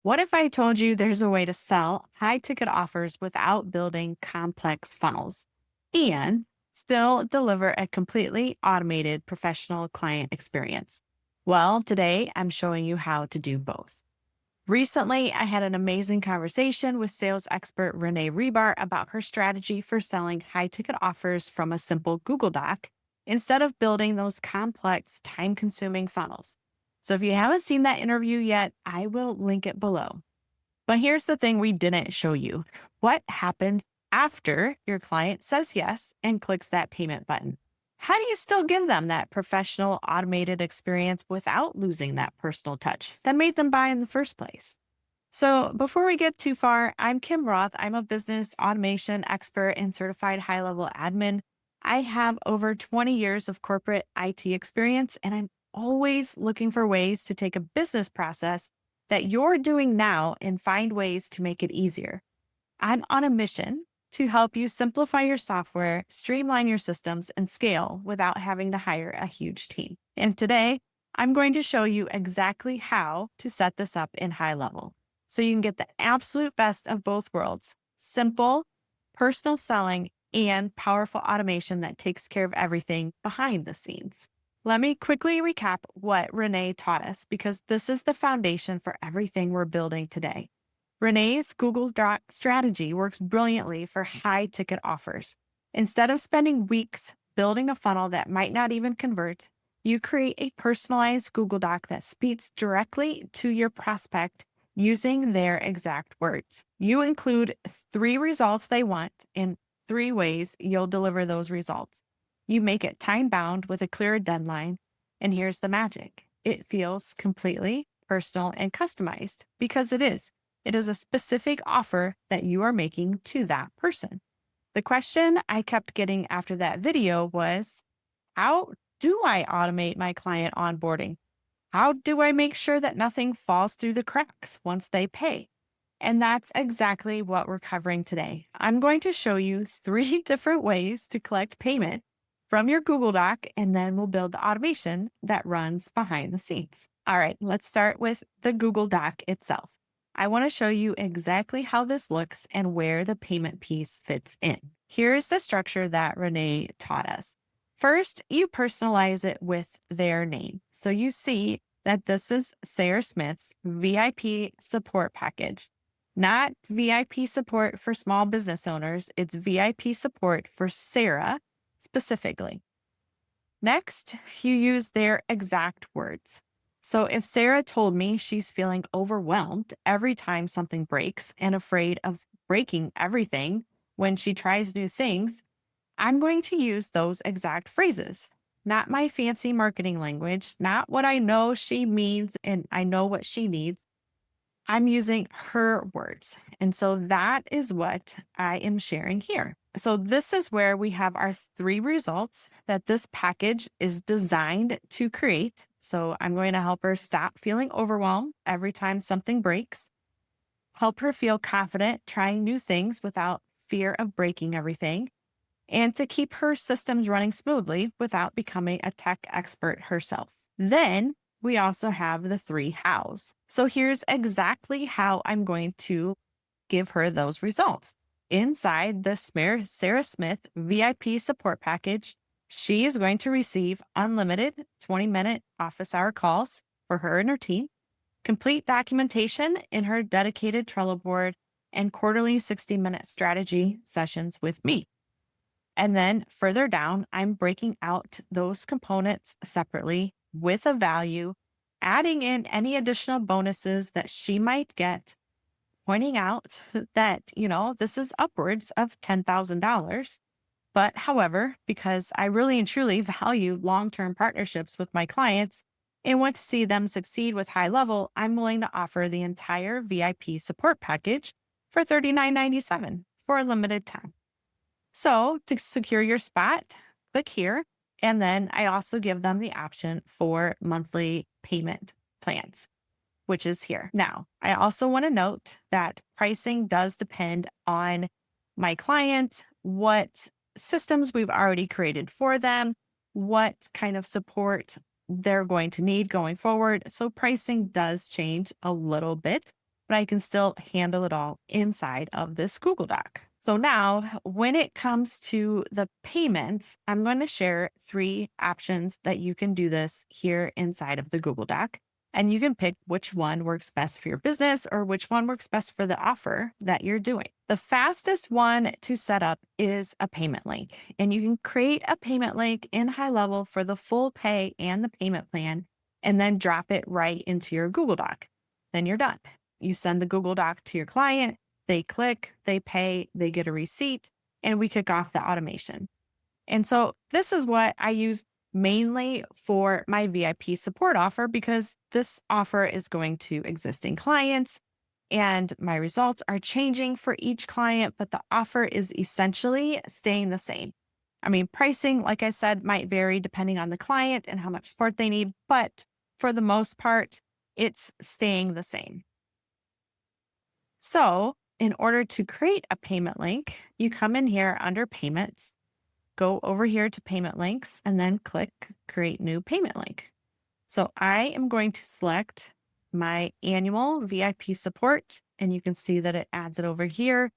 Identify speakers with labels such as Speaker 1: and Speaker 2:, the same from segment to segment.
Speaker 1: What if I told you there's a way to sell high ticket offers without building complex funnels and still deliver a completely automated professional client experience? Well, today I'm showing you how to do both. Recently, I had an amazing conversation with sales expert Renee Hribar about her strategy for selling high ticket offers from a simple Google Doc instead of building those complex, time consuming funnels. So if you haven't seen that interview yet, I will link it below. But here's the thing we didn't show you. What happens after your client says yes and clicks that payment button? How do you still give them that professional automated experience without losing that personal touch that made them buy in the first place? So, before we get too far, I'm Kim Roth. I'm a business automation expert and certified high level admin. I have over 20 years of corporate IT experience, and I'm always looking for ways to take a business process that you're doing now and find ways to make it easier. I'm on a mission to help you simplify your software, streamline your systems, and scale without having to hire a huge team. And today, I'm going to show you exactly how to set this up in HighLevel so you can get the absolute best of both worlds: simple, personal selling, and powerful automation that takes care of everything behind the scenes. Let me quickly recap what Renee taught us because this is the foundation for everything we're building today. Renee's Google Doc strategy works brilliantly for high ticket offers. Instead of spending weeks building a funnel that might not even convert, you create a personalized Google Doc that speaks directly to your prospect using their exact words. You include three results they want and three ways you'll deliver those results. You make it time bound with a clear deadline. And here's the magic: it feels completely personal and customized because it is. It is a specific offer that you are making to that person. The question I kept getting after that video was, how do I automate my client onboarding? How do I make sure that nothing falls through the cracks once they pay? And that's exactly what we're covering today. I'm going to show you three different ways to collect payment from your Google Doc, and then we'll build the automation that runs behind the scenes. All right, let's start with the Google Doc itself. I want to show you exactly how this looks and where the payment piece fits in. Here's the structure that Renee taught us. First, you personalize it with their name. So you see that this is Sarah Smith's VIP support package, not VIP support for small business owners. It's VIP support for Sarah specifically. Next, you use their exact words. So if Sarah told me she's feeling overwhelmed every time something breaks and afraid of breaking everything when she tries new things, I'm going to use those exact phrases, not my fancy marketing language, not what I know she means and I know what she needs. I'm using her words. And so that is what I am sharing here. So this is where we have our three results that this package is designed to create. So I'm going to help her stop feeling overwhelmed every time something breaks, help her feel confident trying new things without fear of breaking everything, and to keep her systems running smoothly without becoming a tech expert herself. Then we also have the three hows. So here's exactly how I'm going to give her those results. Inside the Sarah Smith VIP support package, she is going to receive unlimited 20-minute office hour calls for her and her team, complete documentation in her dedicated Trello board, and quarterly 60-minute strategy sessions with me. And then further down, I'm breaking out those components separately with a value, adding in any additional bonuses that she might get, pointing out that, this is upwards of $10,000. But however, because I really and truly value long-term partnerships with my clients and want to see them succeed with HighLevel, I'm willing to offer the entire VIP support package for $39.97 for a limited time. So to secure your spot, click here. And then I also give them the option for monthly payment plans, which is here. Now, I also want to note that pricing does depend on my client, what systems we've already created for them, what kind of support they're going to need going forward. So pricing does change a little bit. but I can still handle it all inside of this Google Doc. So now, when it comes to the payments, I'm going to share three options that you can do this here inside of the Google Doc. And you can pick which one works best for your business or which one works best for the offer that you're doing. The fastest one to set up is a payment link. And you can create a payment link in HighLevel for the full pay and the payment plan, and then drop it right into your Google Doc. Then you're done. You send the Google Doc to your client, they click, they pay, they get a receipt, and we kick off the automation. And so this is what I use mainly for my VIP support offer, because this offer is going to existing clients and my results are changing for each client, but the offer is essentially staying the same. I mean, pricing, like I said, might vary depending on the client and how much support they need, but for the most part, it's staying the same. So, in order to create a payment link, you come in here under payments, go over here to payment links, and then click create new payment link. So I am going to select my annual VIP support, and you can see that it adds it over here.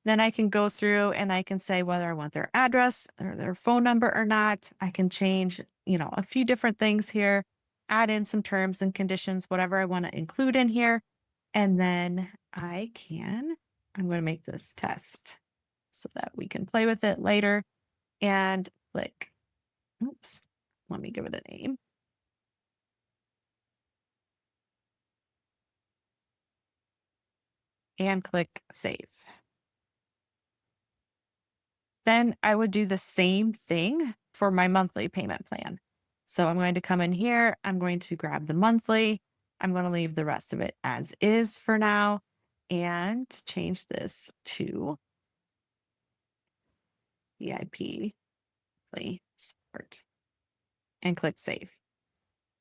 Speaker 1: Then I can go through and I can say whether I want their address or their phone number or not. I can change, a few different things here, add in some terms and conditions, whatever I want to include in here. And then I'm going to make this test so that we can play with it later and click. Oops. Let me give it a name. And click save. Then I would do the same thing for my monthly payment plan. So I'm going to come in here. I'm going to grab the monthly. I'm going to leave the rest of it as is for now and change this to VIP support and click save.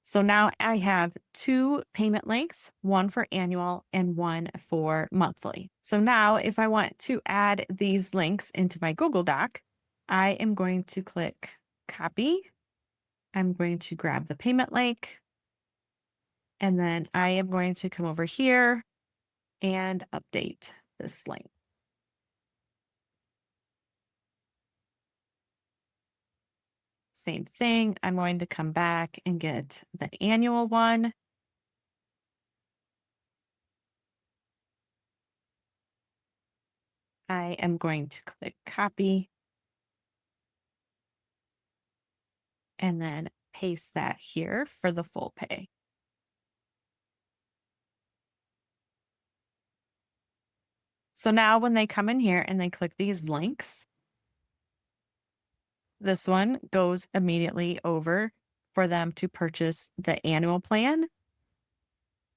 Speaker 1: So now I have two payment links, one for annual and one for monthly. So now if I want to add these links into my Google Doc, I am going to click copy. I'm going to grab the payment link, and then I am going to come over here and update this link. Same thing. I'm going to come back and get the annual one. I am going to click copy and then paste that here for the full pay. So now when they come in here and they click these links, this one goes immediately over for them to purchase the annual plan.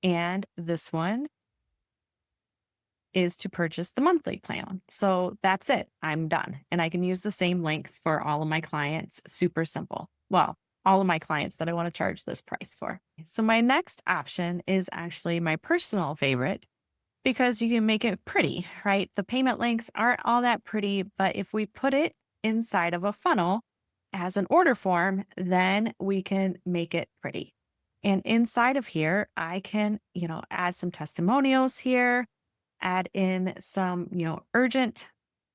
Speaker 1: And this one is to purchase the monthly plan. So that's it. I'm done. And I can use the same links for all of my clients. Super simple. Well, all of my clients that I want to charge this price for. So my next option is actually my personal favorite, because you can make it pretty, right? The payment links aren't all that pretty, but if we put it inside of a funnel as an order form, then we can make it pretty. And inside of here, I can, add some testimonials here, add in some, urgent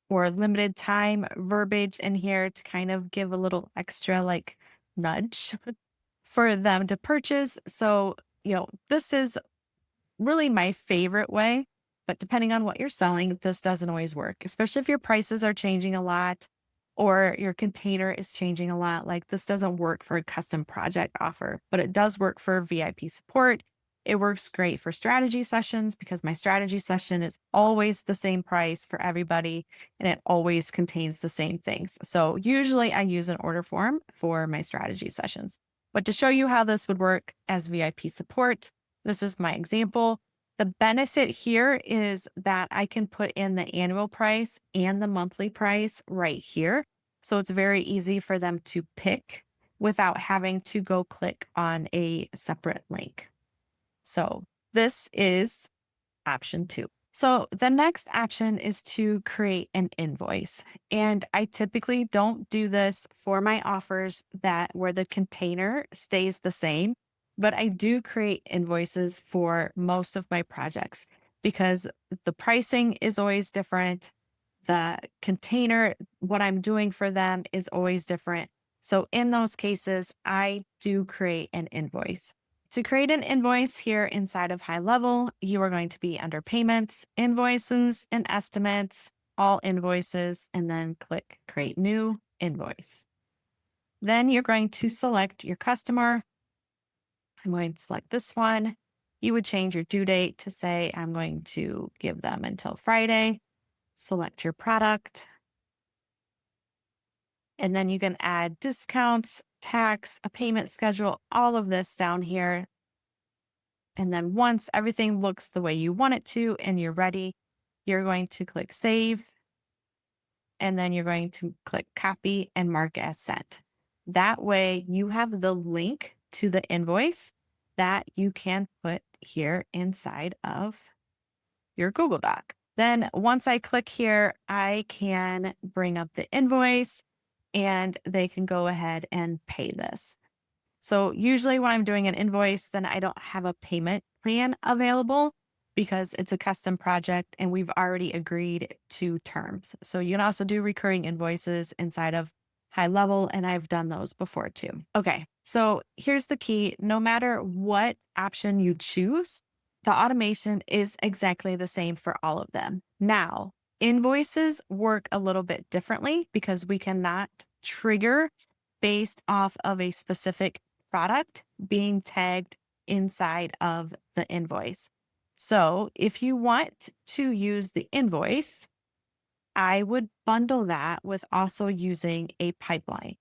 Speaker 1: or limited time verbiage in here to kind of give a little extra like nudge for them to purchase. So, this is really my favorite way, but depending on what you're selling, this doesn't always work, especially if your prices are changing a lot or your container is changing a lot. Like, this doesn't work for a custom project offer, but it does work for VIP support. It works great for strategy sessions because my strategy session is always the same price for everybody and it always contains the same things. So usually I use an order form for my strategy sessions. But to show you how this would work as VIP support, this is my example. The benefit here is that I can put in the annual price and the monthly price right here. So it's very easy for them to pick without having to go click on a separate link. So this is option 2. So the next option is to create an invoice. And I typically don't do this for my offers where the container stays the same, but I do create invoices for most of my projects. because the pricing is always different. The container, what I'm doing for them is always different. So in those cases, I do create an invoice. To create an invoice here inside of HighLevel, you are going to be under payments, invoices, and estimates, all invoices, and then click create new invoice. Then you're going to select your customer. I'm going to select this one. You would change your due date to say, I'm going to give them until Friday. Select your product. And then you can add discounts, tax, a payment schedule, all of this down here. And then once everything looks the way you want it to and you're ready, you're going to click save. And then you're going to click copy and mark as sent. That way you have the link to the invoice that you can put here inside of your Google Doc. Then once I click here, I can bring up the invoice and they can go ahead and pay this. So usually when I'm doing an invoice, then I don't have a payment plan available because it's a custom project and we've already agreed to terms. So you can also do recurring invoices inside of HighLevel, and I've done those before too. Okay, so here's the key. No matter what option you choose, the automation is exactly the same for all of them. Now, invoices work a little bit differently because we cannot trigger based off of a specific product being tagged inside of the invoice. So if you want to use the invoice, I would bundle that with also using a pipeline.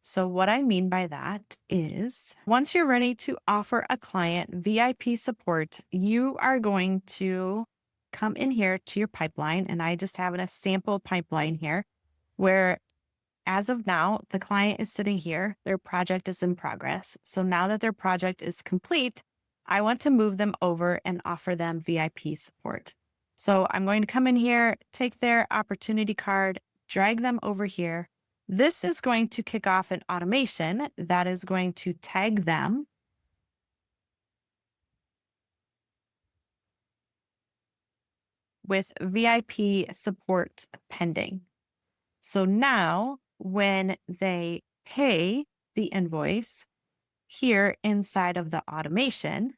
Speaker 1: So what I mean by that is once you're ready to offer a client VIP support, you are going to come in here to your pipeline. And I just have a sample pipeline here where as of now, the client is sitting here. Their project is in progress. So now that their project is complete, I want to move them over and offer them VIP support. So I'm going to come in here, take their opportunity card, drag them over here. This is going to kick off an automation that is going to tag them with VIP support pending. So now when they pay the invoice here inside of the automation,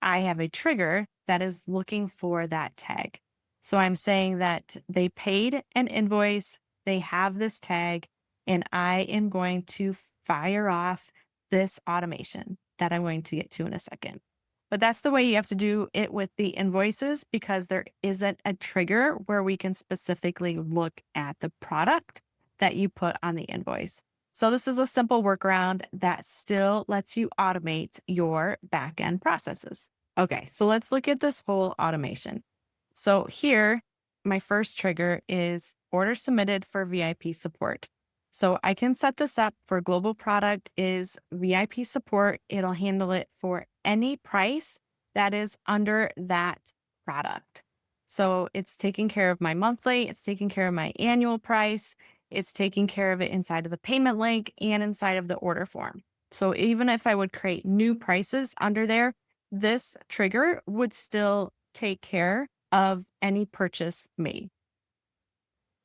Speaker 1: I have a trigger that is looking for that tag. So I'm saying that they paid an invoice, they have this tag, and I am going to fire off this automation that I'm going to get to in a second. But that's the way you have to do it with the invoices because there isn't a trigger where we can specifically look at the product that you put on the invoice. So this is a simple workaround that still lets you automate your back-end processes. Okay, so let's look at this whole automation. So here, my first trigger is order submitted for VIP support. So I can set this up for global product is VIP support. It'll handle it for any price that is under that product. So it's taking care of my monthly, it's taking care of my annual price, it's taking care of it inside of the payment link and inside of the order form. So even if I would create new prices under there, this trigger would still take care of any purchase made.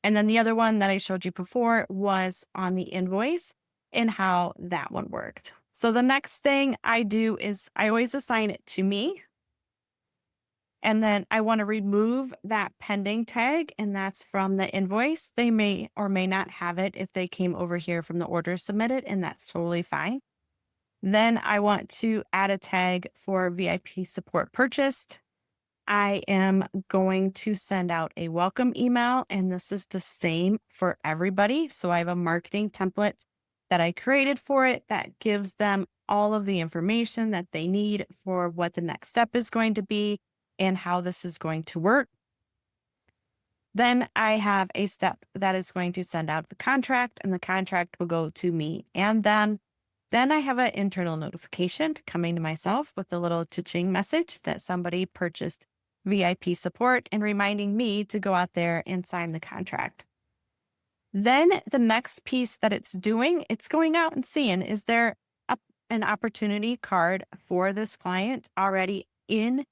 Speaker 1: And then the other one that I showed you before was on the invoice and how that one worked. So the next thing I do is I always assign it to me. And then I want to remove that pending tag, and that's from the invoice. They may or may not have it if they came over here from the order submitted, and that's totally fine. Then I want to add a tag for VIP support purchased. I am going to send out a welcome email, and this is the same for everybody. So I have a marketing template that I created for it that gives them all of the information that they need for what the next step is going to be and how this is going to work. Then I have a step that is going to send out the contract, and the contract will go to me and them. Then I have an internal notification coming to myself with a little cha-ching message that somebody purchased VIP support and reminding me to go out there and sign the contract. Then the next piece that it's doing, it's going out and seeing, is there an opportunity card for this client already in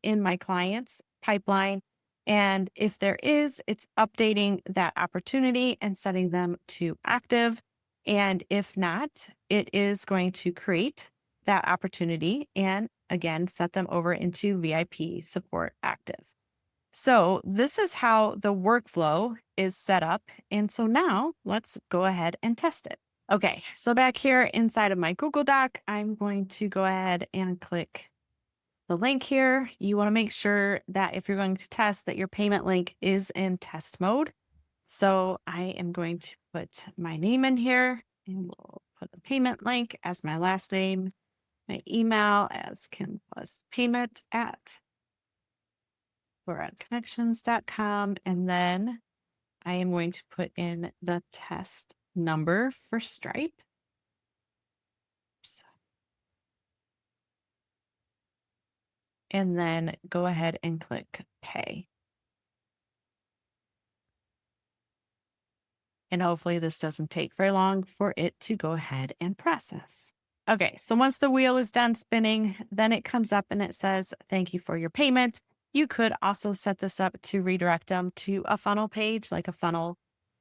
Speaker 1: in my client's pipeline. And if there is, it's updating that opportunity and setting them to active. And if not, it is going to create that opportunity and again, set them over into VIP support active. So this is how the workflow is set up. And so now let's go ahead and test it. Okay, so back here inside of my Google Doc, I'm going to go ahead and click the link here. You want to make sure that if you're going to test that your payment link is in test mode. So I am going to put my name in here and we'll put the payment link as my last name, my email as Kim plus payment at connections.com. And then I am going to put in the test number for Stripe. And then go ahead and click pay. And hopefully this doesn't take very long for it to go ahead and process. Okay, so once the wheel is done spinning, then it comes up and it says, thank you for your payment. You could also set this up to redirect them to a funnel page, like a funnel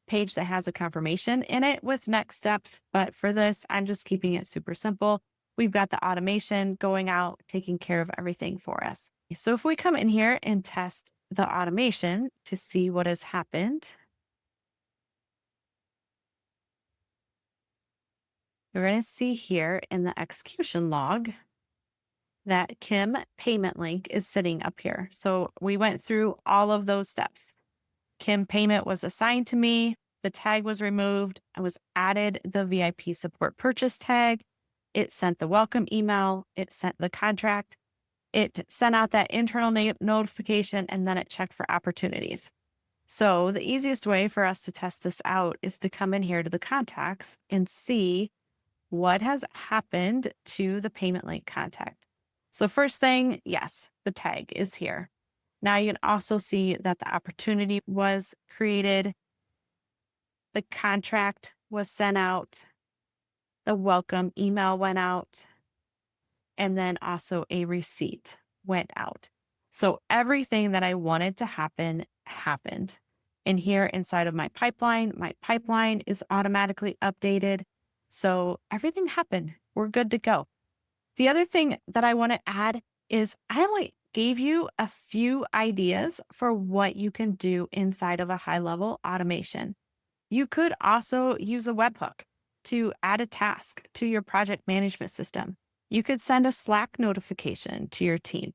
Speaker 1: page that has a confirmation in it with next steps. But for this, I'm just keeping it super simple. We've got the automation going out, taking care of everything for us. So if we come in here and test the automation to see what has happened, we're going to see here in the execution log that Kim payment link is sitting up here. So we went through all of those steps. Kim payment was assigned to me. The tag was removed. I was added the VIP support purchase tag. It sent the welcome email. It sent the contract. It sent out that internal notification, and then it checked for opportunities. So the easiest way for us to test this out is to come in here to the contacts and see what has happened to the payment link contact. So first thing, yes, the tag is here. Now you can also see that the opportunity was created. The contract was sent out. The welcome email went out. And then also a receipt went out. So everything that I wanted to happen happened. And here inside of my pipeline is automatically updated. So everything happened. We're good to go. The other thing that I want to add is I only gave you a few ideas for what you can do inside of a HighLevel automation. You could also use a webhook to add a task to your project management system. You could send a Slack notification to your team.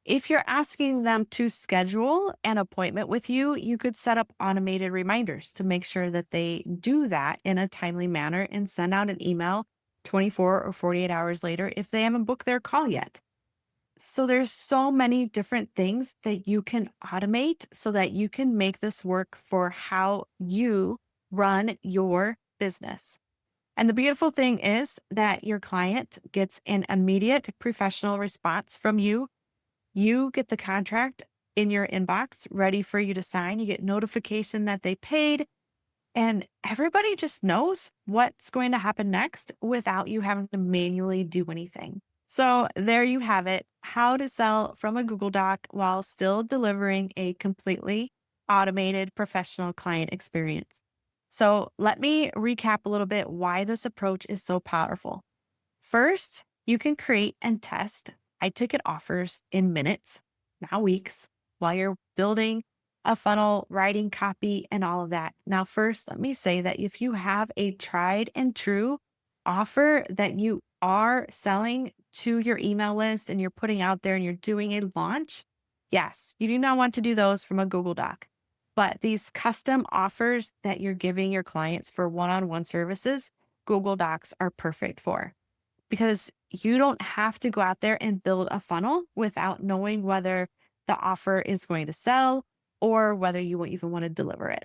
Speaker 1: If you're asking them to schedule an appointment with you, you could set up automated reminders to make sure that they do that in a timely manner and send out an email 24 or 48 hours later if they haven't booked their call yet. So there's so many different things that you can automate so that you can make this work for how you run your business. And the beautiful thing is that your client gets an immediate professional response from you. You get the contract in your inbox ready for you to sign. You get notification that they paid, and everybody just knows what's going to happen next without you having to manually do anything. So there you have it, how to sell from a Google Doc while still delivering a completely automated professional client experience. So let me recap a little bit why this approach is so powerful. First, you can create and test high-ticket offers in minutes, not weeks, while you're building a funnel, writing copy, and all of that. Now, first, let me say that if you have a tried and true offer that you are selling to your email list and you're putting out there and you're doing a launch, yes, you do not want to do those from a Google Doc. But these custom offers that you're giving your clients for one-on-one services, Google Docs are perfect for, because you don't have to go out there and build a funnel without knowing whether the offer is going to sell or whether you won't even want to deliver it.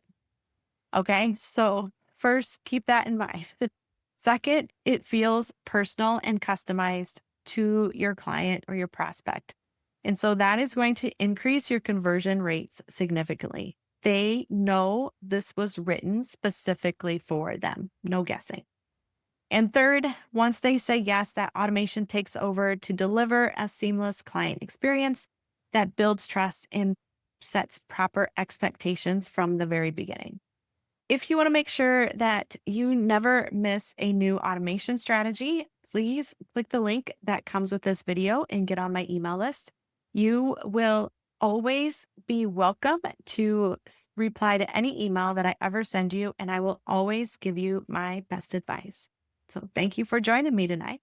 Speaker 1: Okay, so first, keep that in mind. Second, it feels personal and customized to your client or your prospect. And so that is going to increase your conversion rates significantly. They know this was written specifically for them, no guessing. And third, once they say yes, that automation takes over to deliver a seamless client experience that builds trust and sets proper expectations from the very beginning. If you want to make sure that you never miss a new automation strategy, please click the link that comes with this video and get on my email list. You will always be welcome to reply to any email that I ever send you, and I will always give you my best advice. So, thank you for joining me tonight.